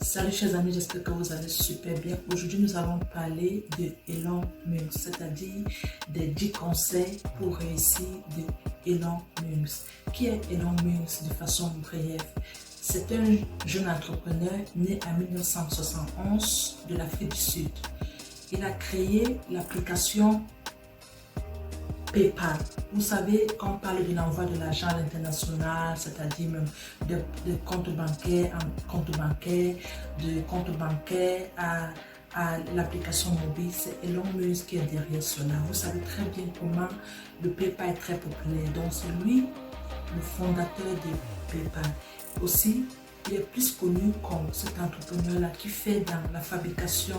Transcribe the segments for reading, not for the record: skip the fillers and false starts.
Salut chers amis, j'espère que vous allez super bien. Aujourd'hui, nous allons parler de Elon Musk, c'est-à-dire des 10 conseils pour réussir de Elon Musk. Qui est Elon Musk de façon brève? C'est un jeune entrepreneur né en 1971 de l'Afrique du Sud. Il a créé l'application PayPal. Vous savez, quand on parle de l'envoi de l'argent à l'international, c'est-à-dire même de compte bancaire en compte bancaire, de compte bancaire à l'application mobile, c'est Elon Musk qui est derrière cela. Vous savez très bien comment le PayPal est très populaire. Donc c'est lui le fondateur de PayPal. Aussi, il est plus connu comme cet entrepreneur-là qui fait dans la fabrication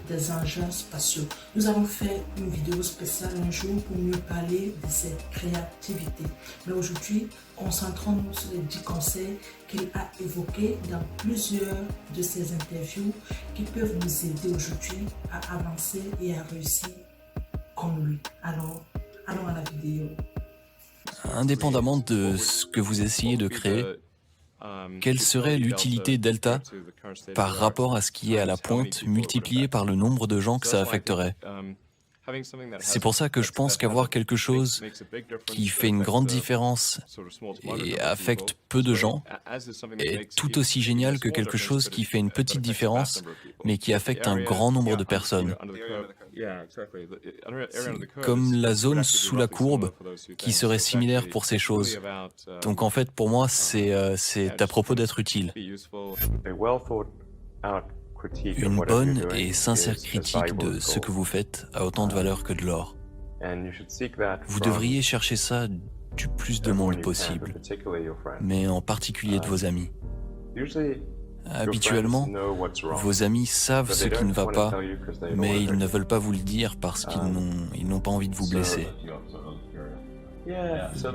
des engins spatiaux. Nous avons fait une vidéo spéciale un jour pour mieux parler de ses créativités. Mais aujourd'hui, concentrons-nous sur les 10 conseils qu'il a évoqués dans plusieurs de ses interviews qui peuvent nous aider aujourd'hui à avancer et à réussir comme lui. Alors, allons à la vidéo. Indépendamment de ce que vous essayez de créer, quelle serait l'utilité delta par rapport à ce qui est à la pointe multiplié par le nombre de gens que ça affecterait? C'est pour ça que je pense qu'avoir quelque chose qui fait une grande différence et affecte peu de gens est tout aussi génial que quelque chose qui fait une petite différence mais qui affecte un grand nombre de personnes. C'est comme la zone sous la courbe qui serait similaire pour ces choses. Donc en fait, pour moi, c'est à propos d'être utile. Une bonne et sincère critique de ce que vous faites a autant de valeur que de l'or. Vous devriez chercher ça du plus de monde possible, mais en particulier de vos amis. Habituellement, vos amis savent ce qui ne va pas, mais ils ne veulent pas vous le dire parce qu'ils n'ont pas envie de vous blesser.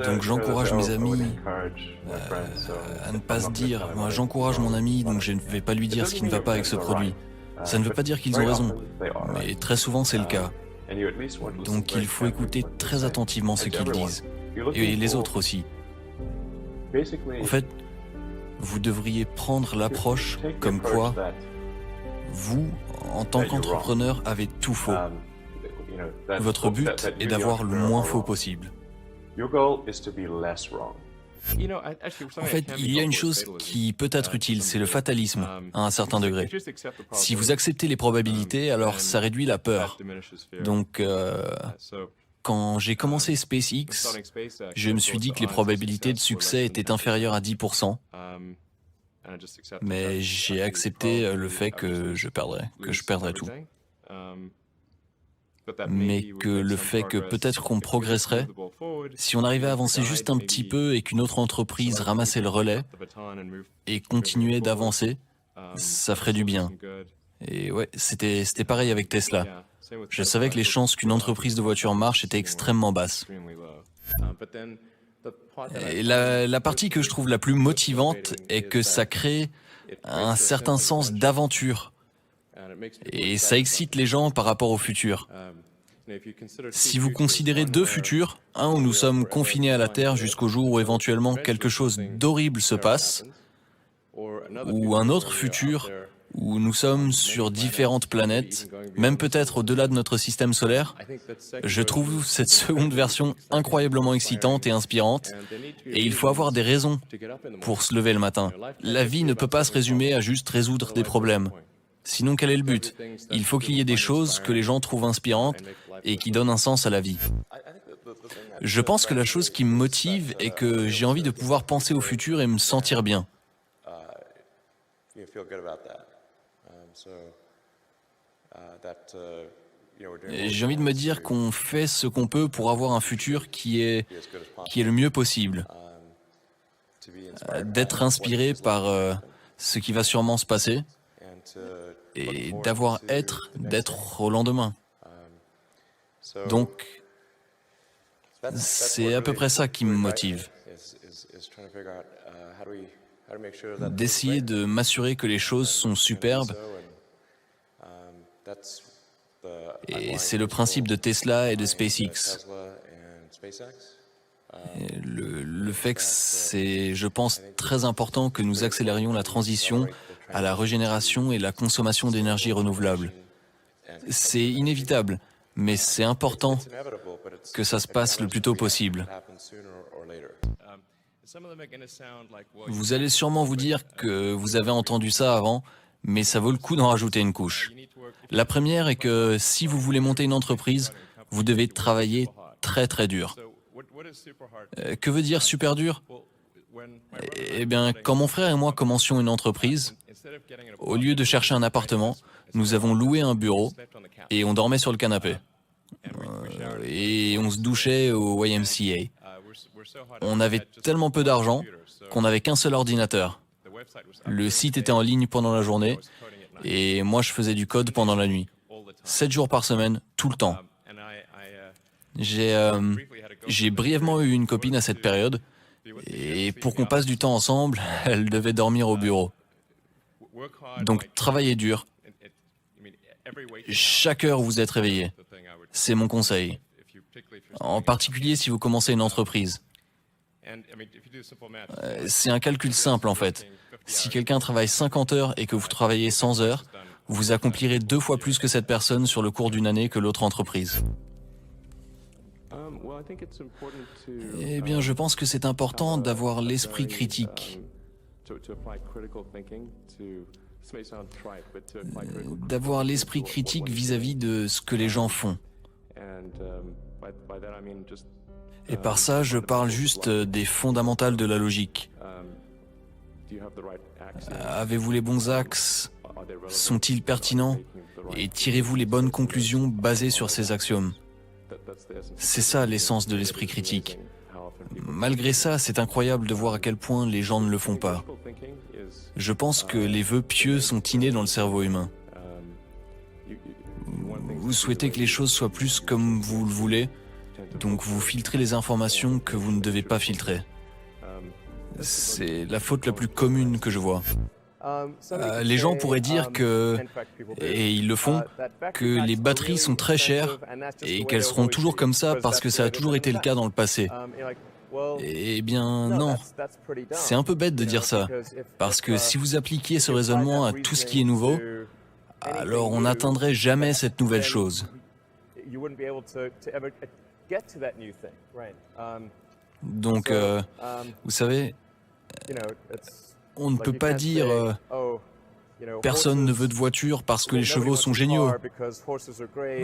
Donc j'encourage mes amis à ne pas se dire « moi j'encourage mon ami donc je ne vais pas lui dire ce qui ne va pas avec ce produit ». Ça ne veut pas dire qu'ils ont raison, mais très souvent c'est le cas. Donc il faut écouter très attentivement ce qu'ils disent, et les autres aussi. En fait, vous devriez prendre l'approche comme quoi vous, en tant qu'entrepreneur, avez tout faux. Votre but est d'avoir le moins faux possible. En fait, il y a une chose qui peut être utile, c'est le fatalisme, à un certain degré. Si vous acceptez les probabilités, alors ça réduit la peur. Donc, quand j'ai commencé SpaceX, je me suis dit que les probabilités de succès étaient inférieures à 10%, mais j'ai accepté le fait que je perdrais tout. Mais que le fait que peut-être qu'on progresserait, si on arrivait à avancer juste un petit peu et qu'une autre entreprise ramassait le relais et continuait d'avancer, ça ferait du bien. Et ouais, c'était pareil avec Tesla. Je savais que les chances qu'une entreprise de voitures marche étaient extrêmement basses. Et la partie que je trouve la plus motivante est que ça crée un certain sens d'aventure. Et ça excite les gens par rapport au futur. Si vous considérez deux futurs, un où nous sommes confinés à la Terre jusqu'au jour où éventuellement quelque chose d'horrible se passe, ou un autre futur où nous sommes sur différentes planètes, même peut-être au-delà de notre système solaire, je trouve cette seconde version incroyablement excitante et inspirante, et il faut avoir des raisons pour se lever le matin. La vie ne peut pas se résumer à juste résoudre des problèmes. Sinon, quel est le but? Il faut qu'il y ait des choses que les gens trouvent inspirantes et qui donnent un sens à la vie. Je pense que la chose qui me motive est que j'ai envie de pouvoir penser au futur et me sentir bien. Et j'ai envie de me dire qu'on fait ce qu'on peut pour avoir un futur qui est le mieux possible. D'être inspiré par ce qui va sûrement se passer et d'être au lendemain. Donc, c'est à peu près ça qui me motive. D'essayer de m'assurer que les choses sont superbes. Et c'est le principe de Tesla et de SpaceX. Et le fait que c'est, je pense, très important que nous accélérions la transition à la régénération et la consommation d'énergie renouvelable. C'est inévitable, mais c'est important que ça se passe le plus tôt possible. Vous allez sûrement vous dire que vous avez entendu ça avant, mais ça vaut le coup d'en rajouter une couche. La première est que si vous voulez monter une entreprise, vous devez travailler très très dur. Que veut dire super dur? Eh bien, quand mon frère et moi commencions une entreprise, au lieu de chercher un appartement, nous avons loué un bureau et on dormait sur le canapé. Et on se douchait au YMCA. On avait tellement peu d'argent qu'on n'avait qu'un seul ordinateur. Le site était en ligne pendant la journée et moi je faisais du code pendant la nuit. 7 jours par semaine, tout le temps. J'ai brièvement eu une copine à cette période et pour qu'on passe du temps ensemble, elle devait dormir au bureau. Donc travaillez dur. Chaque heure où vous êtes réveillé. C'est mon conseil. En particulier si vous commencez une entreprise. C'est un calcul simple en fait. Si quelqu'un travaille 50 heures et que vous travaillez 100 heures, vous accomplirez 2 fois plus que cette personne sur le cours d'une année que l'autre entreprise. Eh bien, je pense que c'est important d'avoir l'esprit critique. D'avoir l'esprit critique vis-à-vis de ce que les gens font. Et par ça, je parle juste des fondamentales de la logique. Avez-vous les bons axes? Sont-ils pertinents? Et tirez-vous les bonnes conclusions basées sur ces axiomes? C'est ça l'essence de l'esprit critique. Malgré ça, c'est incroyable de voir à quel point les gens ne le font pas. Je pense que les vœux pieux sont innés dans le cerveau humain. Vous souhaitez que les choses soient plus comme vous le voulez, donc vous filtrez les informations que vous ne devez pas filtrer. C'est la faute la plus commune que je vois. Les gens pourraient dire que, et ils le font, que les batteries sont très chères et qu'elles seront toujours comme ça parce que ça a toujours été le cas dans le passé. Eh bien non, c'est un peu bête de dire ça, parce que si vous appliquiez ce raisonnement à tout ce qui est nouveau, alors on n'atteindrait jamais cette nouvelle chose. Donc, vous savez, on ne peut pas dire personne ne veut de voiture parce que les chevaux sont géniaux.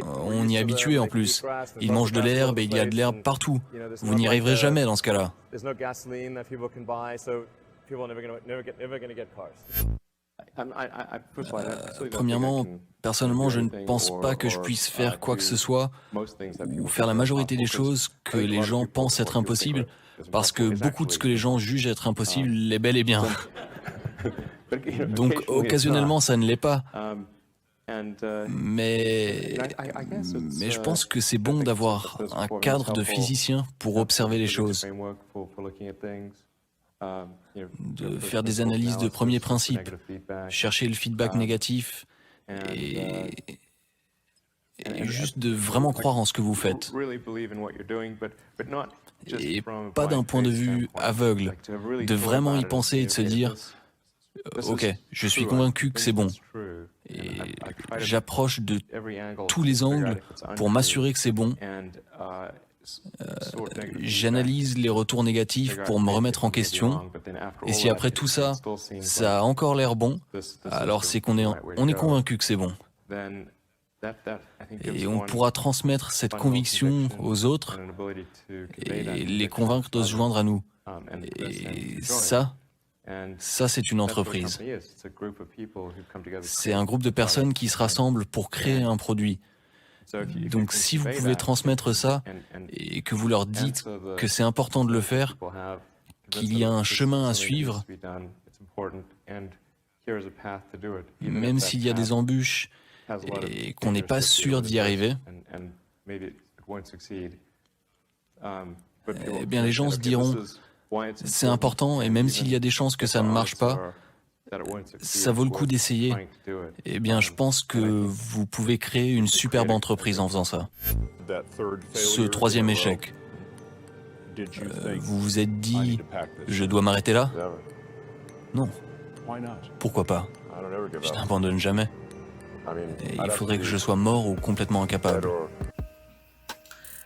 On y est habitué en plus. Ils mangent de l'herbe et il y a de l'herbe partout. Vous n'y arriverez jamais dans ce cas-là. Premièrement, personnellement, je ne pense pas que je puisse faire quoi que ce soit ou faire la majorité des choses que les gens pensent être impossibles, parce que beaucoup de ce que les gens jugent être impossible l'est bel et bien. Donc, occasionnellement, ça ne l'est pas. Mais je pense que c'est bon d'avoir un cadre de physicien pour observer les choses, de faire des analyses de premiers principes, chercher le feedback négatif et juste de vraiment croire en ce que vous faites. Et pas d'un point de vue aveugle, de vraiment y penser et de se dire « Ok, je suis convaincu que c'est bon ». Et j'approche de tous les angles pour m'assurer que c'est bon. J'analyse les retours négatifs pour me remettre en question. Et si après tout ça, ça a encore l'air bon, alors c'est qu'on est convaincu que c'est bon. Et on pourra transmettre cette conviction aux autres et les convaincre de se joindre à nous. Et ça c'est une entreprise. C'est un groupe de personnes qui se rassemblent pour créer un produit. Donc si vous pouvez transmettre ça et que vous leur dites que c'est important de le faire, qu'il y a un chemin à suivre, même s'il y a des embûches et qu'on n'est pas sûr d'y arriver, eh bien les gens se diront c'est important et même s'il y a des chances que ça ne marche pas, ça vaut le coup d'essayer. Eh bien, je pense que vous pouvez créer une superbe entreprise en faisant ça. Ce troisième échec, vous vous êtes dit, je dois m'arrêter là? Non. Pourquoi pas? Je n'abandonne jamais. Et il faudrait que je sois mort ou complètement incapable.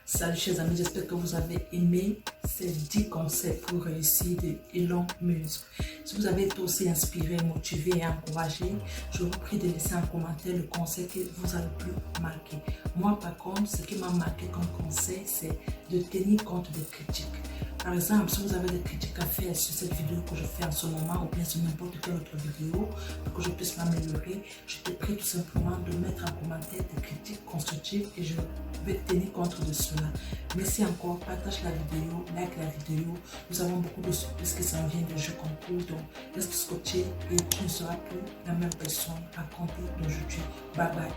Salut chers amis, j'espère que vous avez aimé ces 10 conseils pour réussir de Elon Musk. Si vous avez été aussi inspiré, motivé et encouragé, je vous prie de laisser en commentaire le conseil que vous a le plus marqué. Moi par contre, ce qui m'a marqué comme conseil, c'est de tenir compte des critiques. Par exemple, si vous avez des critiques à faire sur cette vidéo que je fais en ce moment ou bien sur n'importe quelle autre vidéo pour que je puisse m'améliorer, je te prie tout simplement de mettre en commentaire des critiques constructives et je vais tenir compte de cela. Merci encore, partage la vidéo, like la vidéo. Nous avons beaucoup de surprises qui s'en viennent de jeux concours, donc reste scotché et tu ne seras plus la même personne à compter d'aujourd'hui. Bye bye.